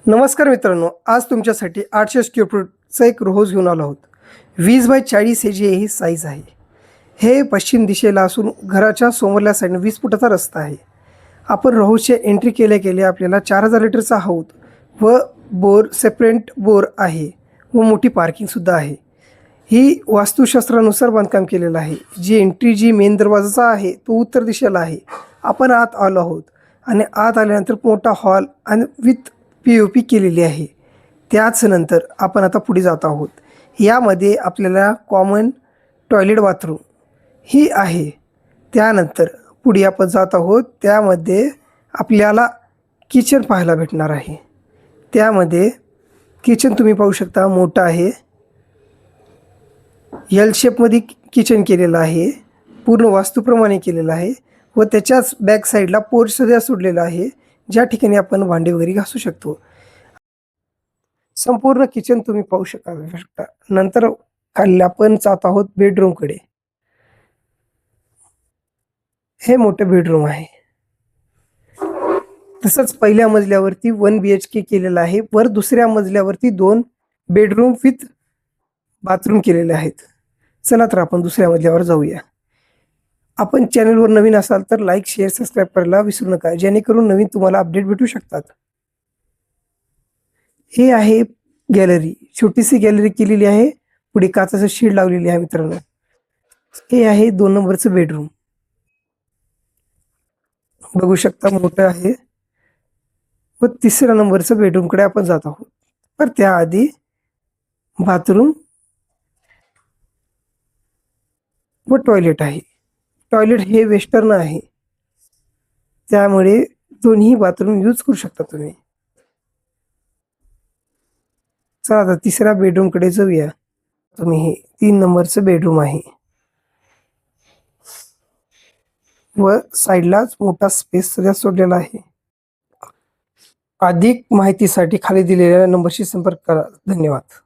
नमस्कार मित्रांनो, आज तुमच्यासाठी 800 स्क्वेअर फूटचा एक रो हाऊस घेऊन आलो आहोत. 20 बाय 40 हे ही साईज आहे. हे पश्चिम दिशेला असून घराच्या समोरल्या साईडने 20 फुटाचा रस्ता आहे. आपण रो हाऊसची एंट्री केल्या आपल्याला 4000 लिटरचा हौद व बोर सेपरेट बोर आहे व मोठी पार्किंगसुद्धा आहे. ही वास्तुशास्त्रानुसार बांधकाम केलेलं आहे. जी मेन दरवाजाचा आहे तो उत्तर दिशेला आहे. आपण आत आलो आहोत आणि आत आल्यानंतर मोठा हॉल आणि विथ POP केलेली आहे. त्याच नंतर आपण आता पुढे जात आहोत. यामध्ये आपल्याला कॉमन टॉयलेट बाथरूम ही आहे. त्यानंतर पुढे आपण जात आहोत. त्यामध्ये आपल्याला किचन पाहायला भेटणार आहे. त्यामध्ये किचन तुम्ही पाहू शकता, मोठं आहे. एल शेपमध्ये किचन केलेलं आहे. पूर्ण वास्तूप्रमाणे केलेलं आहे व त्याच्याच बॅक साईडला पोर्च सुद्धा सोडलेला आहे, ज्या ठिकाणी आपण भांडी वगैरे घासू शकतो. संपूर्ण किचन तुम्ही पाहू शकता. नंतर खाली आपण जात आहोत बेडरूमकडे. हे मोठे बेडरूम आहे. तसंच पहिल्या मजल्यावरती 1 BHK केलेलं आहे. वर दुसऱ्या मजल्यावरती 2 बेडरूम विथ बाथरूम केलेले आहेत. चला तर आपण दुसऱ्या मजल्यावर जाऊया. आपण चॅनलवर नवीन असाल तर लाईक, शेअर, सबस्क्राईब करायला विसरू नका, जेणेकरून नवीन तुम्हाला अपडेट भेटू शकतात. हे आहे गॅलरी. छोटीशी गॅलरी केलेली आहे. पुढे काचाचं शेड लावलेली आहे मित्रांनो. हे आहे 2 नंबरचं बेडरूम. बघू शकता, मोठं आहे. व 3ऱ्या नंबरचं बेडरूमकडे आपण जात आहोत. तर त्याआधी बाथरूम व टॉयलेट आहे. टॉयलेट हे वेस्टर्न आहे, त्यामुळे दोन्ही बाथरूम यूज करू शकता तुम्ही. चला आता 3ऱ्या बेडरूमकडे जाऊया. तुम्ही हे 3 नंबरचं बेडरूम आहे व साईडलाच मोठा स्पेस सुद्धा सोडलेला आहे. अधिक माहितीसाठी खाली दिलेल्या नंबरशी संपर्क करा. धन्यवाद.